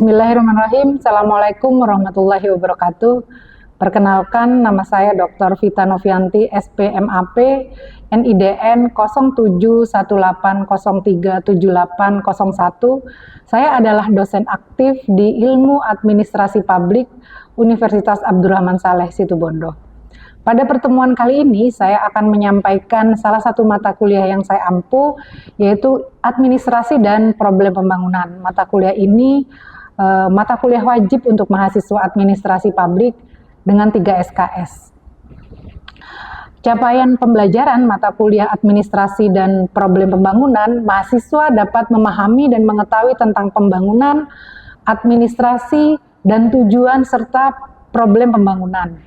Bismillahirrahmanirrahim. Assalamualaikum warahmatullahi wabarakatuh. Perkenalkan, nama saya Dr. Vita Novianti, SPMAP, NIDN 0718037801. Saya adalah dosen aktif di Ilmu Administrasi Publik Universitas Abdurrahman Saleh Situbondo. Pada pertemuan kali ini, saya akan menyampaikan salah satu mata kuliah yang saya ampu, yaitu Administrasi dan Problem Pembangunan. Mata kuliah ini mata kuliah wajib untuk mahasiswa administrasi publik dengan 3 SKS. Capaian pembelajaran mata kuliah Administrasi dan Problem Pembangunan, mahasiswa dapat memahami dan mengetahui tentang pembangunan, administrasi, dan tujuan serta problem pembangunan.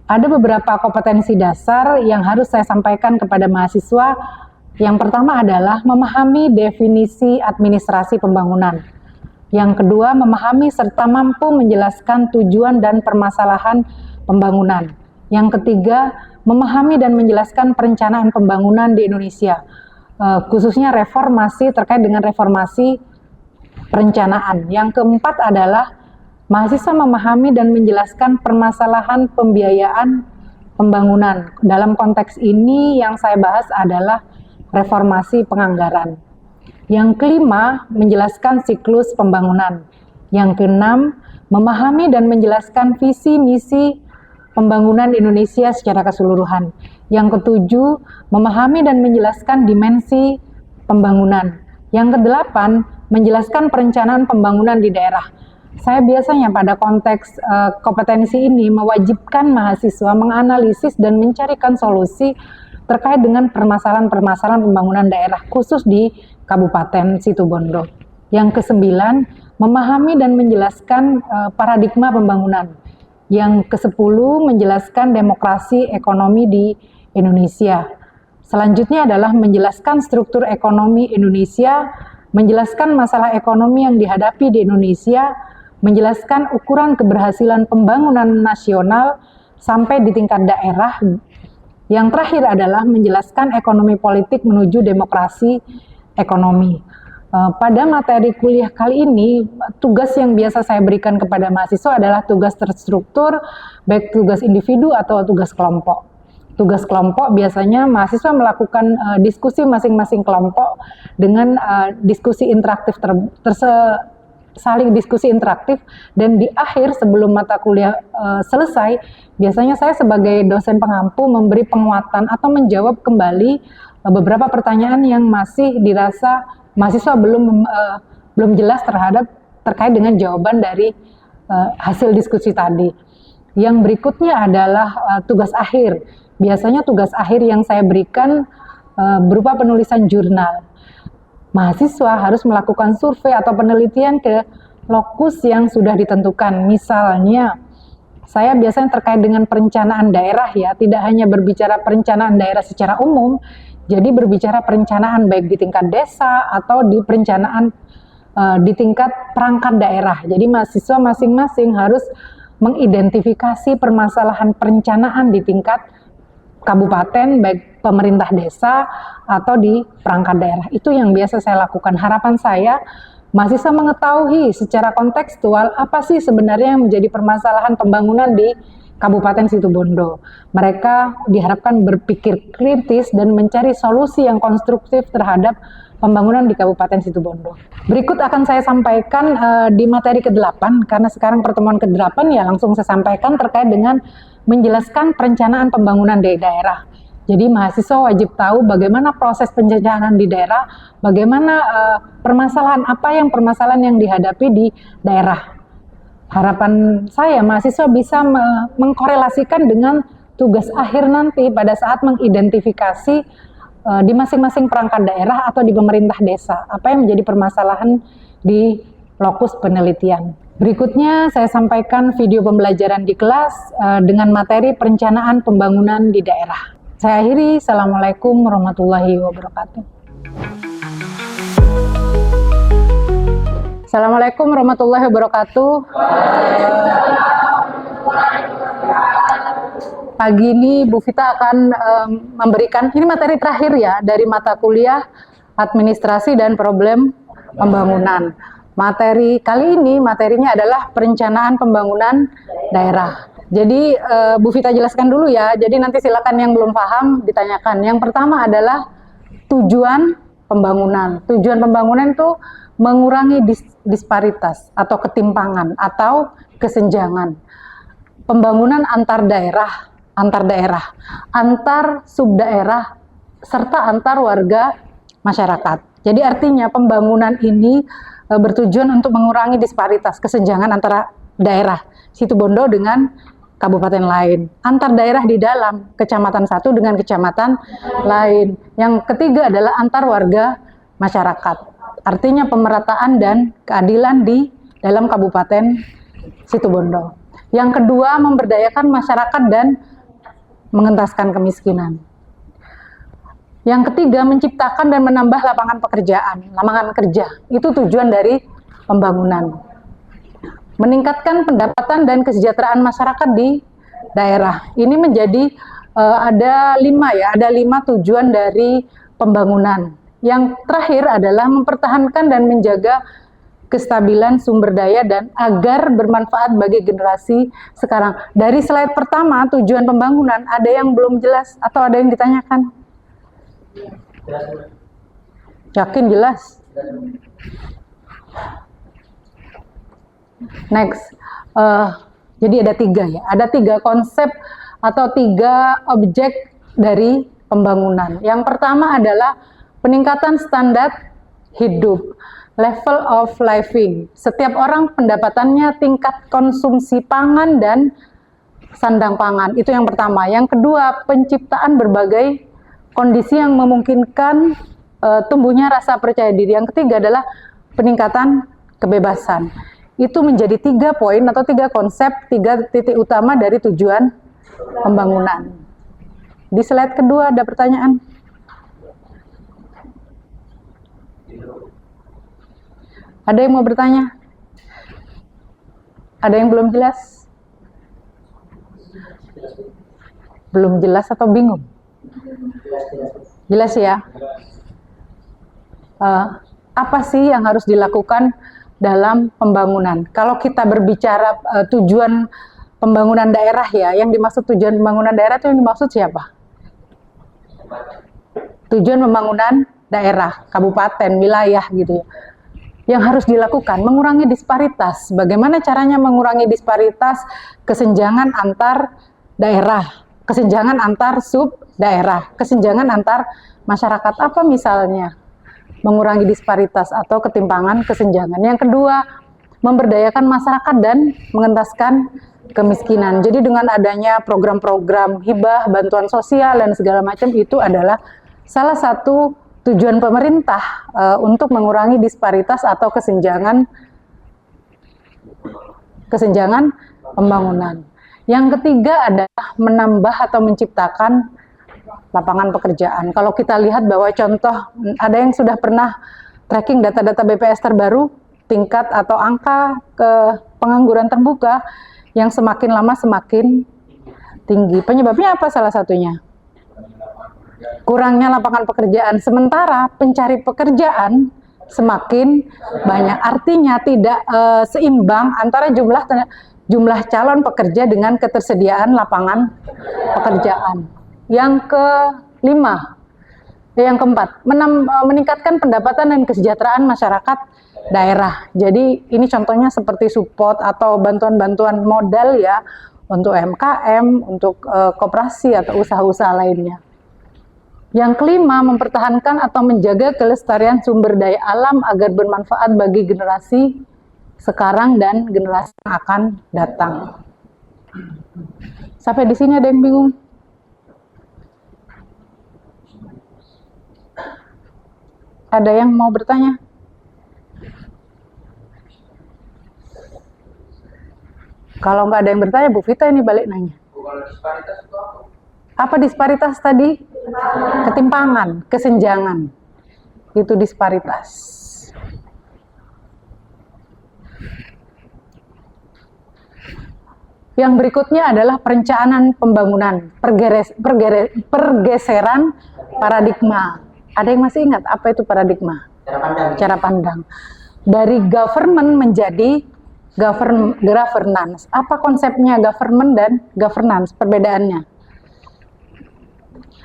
Ada beberapa kompetensi dasar yang harus saya sampaikan kepada mahasiswa. Yang pertama adalah memahami definisi administrasi pembangunan. Yang kedua, memahami serta mampu menjelaskan tujuan dan permasalahan pembangunan. Yang ketiga, memahami dan menjelaskan perencanaan pembangunan di Indonesia, khususnya reformasi terkait dengan reformasi perencanaan. Yang keempat adalah mahasiswa memahami dan menjelaskan permasalahan pembiayaan pembangunan. Dalam konteks ini yang saya bahas adalah reformasi penganggaran. Yang kelima, menjelaskan siklus pembangunan. Yang keenam, memahami dan menjelaskan visi misi pembangunan Indonesia secara keseluruhan. Yang ketujuh, memahami dan menjelaskan dimensi pembangunan. Yang kedelapan, menjelaskan perencanaan pembangunan di daerah. Saya biasanya pada konteks kompetensi ini mewajibkan mahasiswa menganalisis dan mencarikan solusi terkait dengan permasalahan-permasalahan pembangunan daerah khusus di Kabupaten Situbondo. Yang kesembilan, memahami dan menjelaskan paradigma pembangunan. Yang ke-10, menjelaskan demokrasi ekonomi di Indonesia. Selanjutnya adalah menjelaskan struktur ekonomi Indonesia, menjelaskan masalah ekonomi yang dihadapi di Indonesia, menjelaskan ukuran keberhasilan pembangunan nasional sampai di tingkat daerah. Yang terakhir adalah menjelaskan ekonomi politik menuju demokrasi ekonomi. Pada materi kuliah kali ini, tugas yang biasa saya berikan kepada mahasiswa adalah tugas terstruktur, baik tugas individu atau tugas kelompok. Tugas kelompok biasanya mahasiswa melakukan diskusi masing-masing kelompok dengan diskusi interaktif saling diskusi interaktif, dan di akhir sebelum mata kuliah selesai, biasanya saya sebagai dosen pengampu memberi penguatan atau menjawab kembali beberapa pertanyaan yang masih dirasa mahasiswa belum jelas terkait dengan jawaban dari hasil diskusi tadi. Yang berikutnya adalah tugas akhir. Biasanya tugas akhir yang saya berikan berupa penulisan jurnal. Mahasiswa harus melakukan survei atau penelitian ke lokus yang sudah ditentukan. Misalnya, saya biasanya terkait dengan perencanaan daerah ya, tidak hanya berbicara perencanaan daerah secara umum, jadi berbicara perencanaan baik di tingkat desa atau di perencanaan di tingkat perangkat daerah. Jadi mahasiswa masing-masing harus mengidentifikasi permasalahan perencanaan di tingkat kabupaten, baik pemerintah desa atau di perangkat daerah. Itu yang biasa saya lakukan. Harapan saya, mahasiswa mengetahui secara kontekstual apa sih sebenarnya yang menjadi permasalahan pembangunan di Kabupaten Situbondo. Mereka diharapkan berpikir kritis dan mencari solusi yang konstruktif terhadap pembangunan di Kabupaten Situbondo. Berikut akan saya sampaikan di materi ke-8, karena sekarang pertemuan ke-8 ya langsung saya sampaikan terkait dengan menjelaskan perencanaan pembangunan di daerah. Jadi mahasiswa wajib tahu bagaimana proses perencanaan di daerah, bagaimana permasalahan yang dihadapi di daerah. Harapan saya mahasiswa bisa mengkorelasikan dengan tugas akhir nanti pada saat mengidentifikasi di masing-masing perangkat daerah atau di pemerintah desa, apa yang menjadi permasalahan di lokus penelitian. Berikutnya saya sampaikan video pembelajaran di kelas dengan materi perencanaan pembangunan di daerah. Saya akhiri, Assalamualaikum warahmatullahi wabarakatuh. Assalamualaikum warahmatullahi wabarakatuh. Pagi ini Bu Vita akan memberikan, ini materi terakhir ya dari mata kuliah Administrasi dan Problem Pembangunan. Materi kali ini materinya adalah perencanaan pembangunan daerah. Jadi Bu Vita jelaskan dulu ya. Jadi nanti silakan yang belum paham ditanyakan. Yang pertama adalah tujuan pembangunan. Tujuan pembangunan itu mengurangi disparitas atau ketimpangan atau kesenjangan. Pembangunan antar daerah, antar subdaerah, serta antar warga masyarakat. Jadi artinya pembangunan ini bertujuan untuk mengurangi disparitas, kesenjangan antara daerah Situbondo dengan kabupaten lain, antar daerah di dalam kecamatan satu dengan kecamatan lain. Yang ketiga adalah antar warga masyarakat. Artinya pemerataan dan keadilan di dalam kabupaten Situbondo. Yang kedua, memberdayakan masyarakat dan mengentaskan kemiskinan. Yang ketiga, menciptakan dan menambah lapangan pekerjaan, lapangan kerja. Itu tujuan dari pembangunan. Meningkatkan pendapatan dan kesejahteraan masyarakat di daerah. Ini menjadi ada 5 tujuan dari pembangunan. Yang terakhir adalah mempertahankan dan menjaga kestabilan sumber daya dan agar bermanfaat bagi generasi sekarang. Dari slide pertama, tujuan pembangunan, ada yang belum jelas atau ada yang ditanyakan? Yakin jelas? Next, jadi ada 3 ya, ada 3 konsep atau 3 objek dari pembangunan. Yang pertama adalah peningkatan standar hidup, level of living. Setiap orang pendapatannya, tingkat konsumsi pangan dan sandang pangan, itu yang pertama. Yang kedua, penciptaan berbagai kondisi yang memungkinkan tumbuhnya rasa percaya diri. Yang ketiga adalah peningkatan kebebasan. Itu menjadi 3 poin atau 3 konsep, 3 titik utama dari tujuan pembangunan. Di slide kedua ada pertanyaan. Ada yang mau bertanya? Ada yang belum jelas? Belum jelas atau bingung? Jelas ya? Apa sih yang harus dilakukan dalam pembangunan? Kalau kita berbicara tujuan pembangunan daerah ya, yang dimaksud tujuan pembangunan daerah itu yang dimaksud siapa? Tujuan pembangunan daerah, kabupaten, wilayah gitu ya. Yang harus dilakukan, mengurangi disparitas. Bagaimana caranya mengurangi disparitas, kesenjangan antar daerah, kesenjangan antar sub daerah, kesenjangan antar masyarakat. Apa misalnya? Mengurangi disparitas atau ketimpangan kesenjangan. Yang kedua, memberdayakan masyarakat dan mengentaskan kemiskinan. Jadi dengan adanya program-program hibah, bantuan sosial dan segala macam, itu adalah salah satu tujuan pemerintah untuk mengurangi disparitas atau kesenjangan pembangunan. Yang ketiga adalah menambah atau menciptakan lapangan pekerjaan. Kalau kita lihat bahwa contoh, ada yang sudah pernah tracking data-data BPS terbaru, tingkat atau angka pengangguran terbuka yang semakin lama semakin tinggi. Penyebabnya apa salah satunya? Kurangnya lapangan pekerjaan. Sementara pencari pekerjaan semakin banyak. Artinya tidak seimbang antara jumlah calon pekerja dengan ketersediaan lapangan pekerjaan. Yang keempat, meningkatkan pendapatan dan kesejahteraan masyarakat daerah. Jadi ini contohnya seperti support atau bantuan-bantuan modal ya untuk UMKM, untuk koperasi atau usaha-usaha lainnya. Yang kelima, mempertahankan atau menjaga kelestarian sumber daya alam agar bermanfaat bagi generasi sekarang dan generasi yang akan datang. Sampai di sini ada yang bingung? Ada yang mau bertanya? Kalau nggak ada yang bertanya, Bu Vita ini balik nanya. Apa disparitas tadi? Ketimpangan, kesenjangan. Itu disparitas. Yang berikutnya adalah perencanaan pembangunan, pergeseran paradigma. Ada yang masih ingat apa itu paradigma? Cara pandang. Dari government menjadi governance. Apa konsepnya government dan governance? Perbedaannya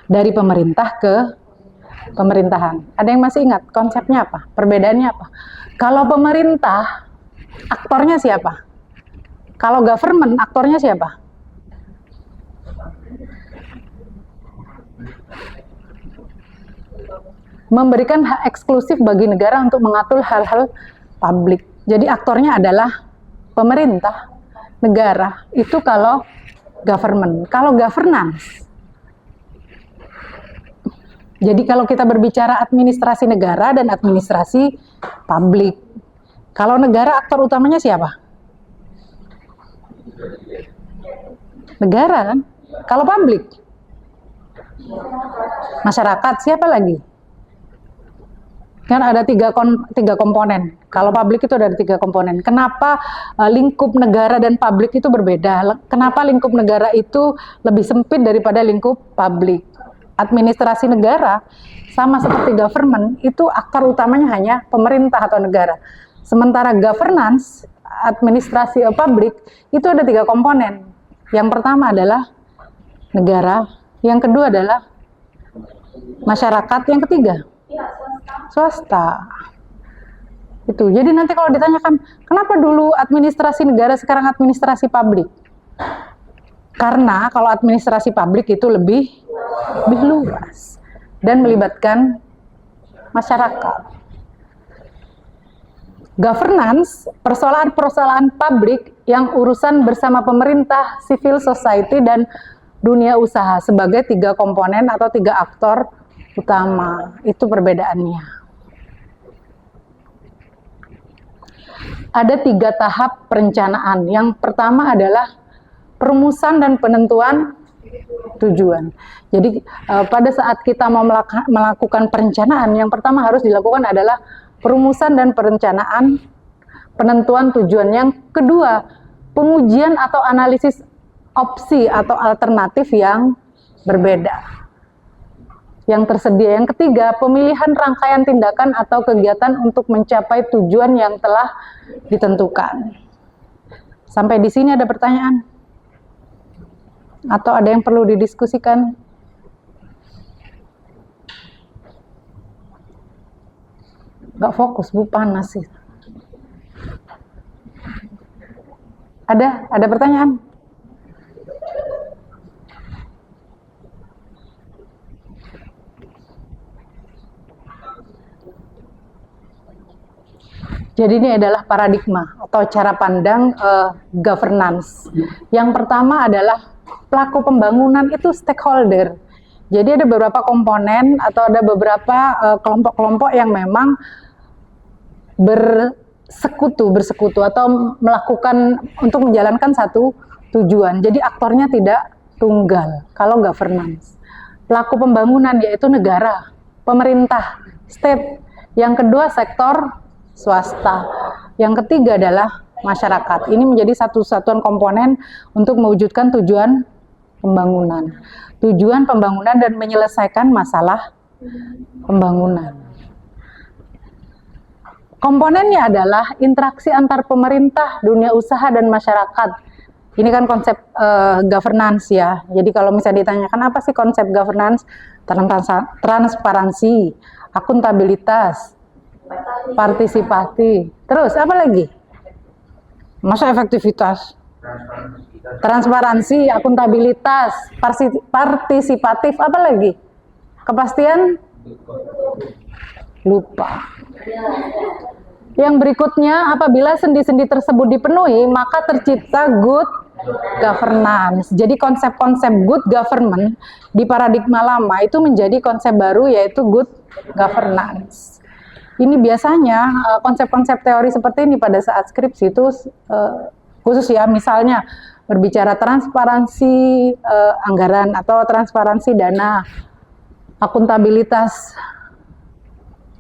dari pemerintah ke pemerintahan. Ada yang masih ingat konsepnya apa? Perbedaannya apa? Kalau pemerintah, aktornya siapa? Kalau government, aktornya siapa? Memberikan hak eksklusif bagi negara untuk mengatur hal-hal publik. Jadi aktornya adalah pemerintah, negara. Itu kalau government. Kalau governance, jadi kalau kita berbicara administrasi negara dan administrasi publik. Kalau negara, aktor utamanya siapa? Negara kan? Kalau publik? Masyarakat, siapa lagi? Kan ada tiga komponen. Kalau publik itu ada 3 komponen. Kenapa lingkup negara dan publik itu berbeda? Kenapa lingkup negara itu lebih sempit daripada lingkup publik? Administrasi negara sama seperti government itu aktor utamanya hanya pemerintah atau negara. Sementara governance, administrasi publik itu ada 3 komponen. Yang pertama adalah negara, yang kedua adalah masyarakat, yang ketiga swasta. Itu. Jadi nanti kalau ditanyakan, kenapa dulu administrasi negara sekarang administrasi publik? Karena kalau administrasi publik itu lebih luas dan melibatkan masyarakat. Governance, persoalan-persoalan publik yang urusan bersama pemerintah, civil society, dan dunia usaha sebagai 3 komponen atau 3 aktor utama. Itu perbedaannya. Ada 3 tahap perencanaan. Yang pertama adalah perumusan dan penentuan tujuan. Jadi pada saat kita mau melakukan perencanaan, yang pertama harus dilakukan adalah perumusan dan perencanaan, penentuan tujuan. Yang kedua, pengujian atau analisis opsi atau alternatif yang berbeda yang tersedia. Yang ketiga, pemilihan rangkaian tindakan atau kegiatan untuk mencapai tujuan yang telah ditentukan. Sampai di sini ada pertanyaan? Atau ada yang perlu didiskusikan? Gak fokus, Bu, panas sih. Ada pertanyaan? Jadi ini adalah paradigma atau cara pandang governance. Yang pertama adalah pelaku pembangunan itu stakeholder. Jadi ada beberapa komponen atau ada beberapa kelompok-kelompok yang memang bersekutu atau melakukan untuk menjalankan satu tujuan. Jadi aktornya tidak tunggal kalau governance. Pelaku pembangunan yaitu negara, pemerintah, state. Yang kedua sektor swasta. Yang ketiga adalah masyarakat. Ini menjadi satu satuan komponen untuk mewujudkan tujuan pembangunan. Tujuan pembangunan dan menyelesaikan masalah pembangunan. Komponennya adalah interaksi antar pemerintah, dunia usaha, dan masyarakat. Ini kan konsep governance ya. Jadi kalau misalnya ditanyakan apa sih konsep governance? Transparansi, akuntabilitas, partisipasi. Terus apa lagi? Masa efektivitas? Transparansi, akuntabilitas, partisipatif, apa lagi? Kepastian? Lupa. Yang berikutnya, apabila sendi-sendi tersebut dipenuhi, maka tercipta good governance. Jadi konsep-konsep good government di paradigma lama itu menjadi konsep baru, yaitu good governance. Ini biasanya konsep-konsep teori seperti ini pada saat skripsi itu khusus ya, misalnya berbicara transparansi anggaran atau transparansi dana, akuntabilitas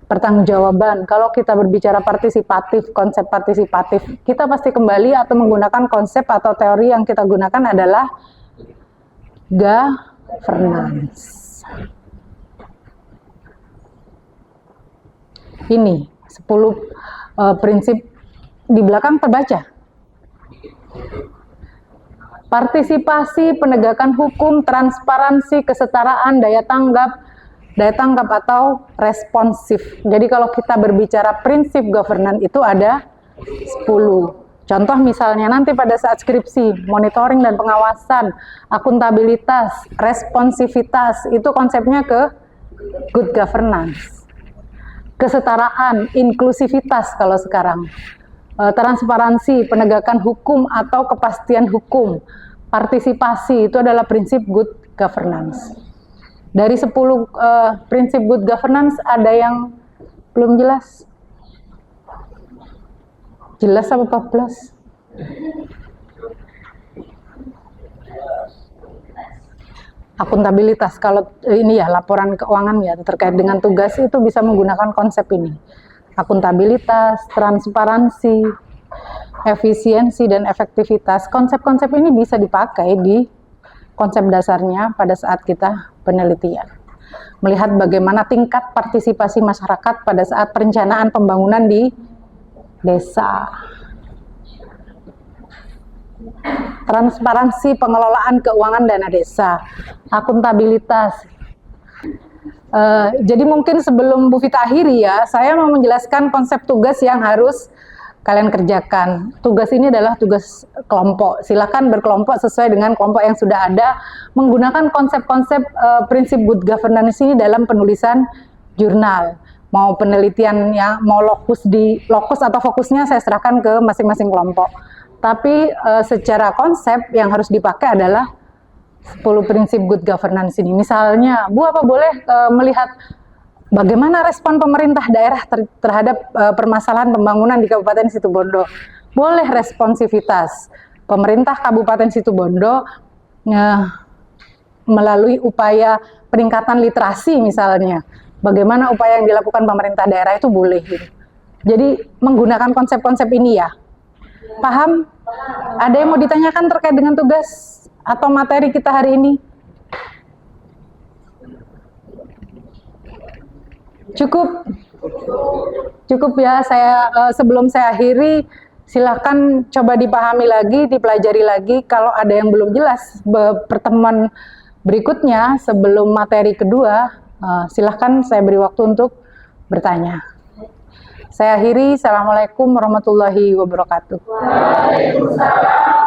pertanggungjawaban. Kalau kita berbicara partisipatif, konsep partisipatif, kita pasti kembali atau menggunakan konsep atau teori yang kita gunakan adalah governance. Ini 10 prinsip di belakang terbaca. Partisipasi, penegakan hukum, transparansi, kesetaraan, daya tanggap atau responsif. Jadi kalau kita berbicara prinsip governance itu ada 10. Contoh misalnya nanti pada saat skripsi, monitoring dan pengawasan, akuntabilitas, responsivitas, itu konsepnya ke good governance. Kesetaraan, inklusivitas kalau sekarang, transparansi, penegakan hukum atau kepastian hukum, partisipasi, itu adalah prinsip good governance. Dari 10 prinsip good governance, ada yang belum jelas? Jelas apa 14? Akuntabilitas, kalau ini ya laporan keuangan ya terkait dengan tugas itu bisa menggunakan konsep ini. Akuntabilitas, transparansi, efisiensi dan efektivitas. Konsep-konsep ini bisa dipakai di konsep dasarnya pada saat kita penelitian. Melihat bagaimana tingkat partisipasi masyarakat pada saat perencanaan pembangunan di desa. Transparansi pengelolaan keuangan dana desa. Akuntabilitas. Jadi mungkin sebelum Bu Vita akhiri ya, saya mau menjelaskan konsep tugas yang harus kalian kerjakan. Tugas ini adalah tugas kelompok. Silakan berkelompok sesuai dengan kelompok yang sudah ada, menggunakan konsep-konsep prinsip good governance ini dalam penulisan jurnal. Mau penelitian ya, mau lokus atau fokusnya saya serahkan ke masing-masing kelompok. Tapi secara konsep yang harus dipakai adalah 10 prinsip good governance ini. Misalnya, Bu, apa boleh melihat bagaimana respon pemerintah daerah terhadap permasalahan pembangunan di Kabupaten Situbondo? Boleh responsivitas. Pemerintah Kabupaten Situbondo melalui upaya peningkatan literasi misalnya. Bagaimana upaya yang dilakukan pemerintah daerah itu boleh. Gitu. Jadi menggunakan konsep-konsep ini ya. Paham? Ada yang mau ditanyakan terkait dengan tugas atau materi kita hari ini? Cukup ya. Sebelum saya akhiri, silakan coba dipahami lagi, dipelajari lagi. Kalau ada yang belum jelas pertemuan berikutnya sebelum materi kedua, silahkan saya beri waktu untuk bertanya. Saya akhiri. Assalamualaikum warahmatullahi wabarakatuh. Waalaikumsalam.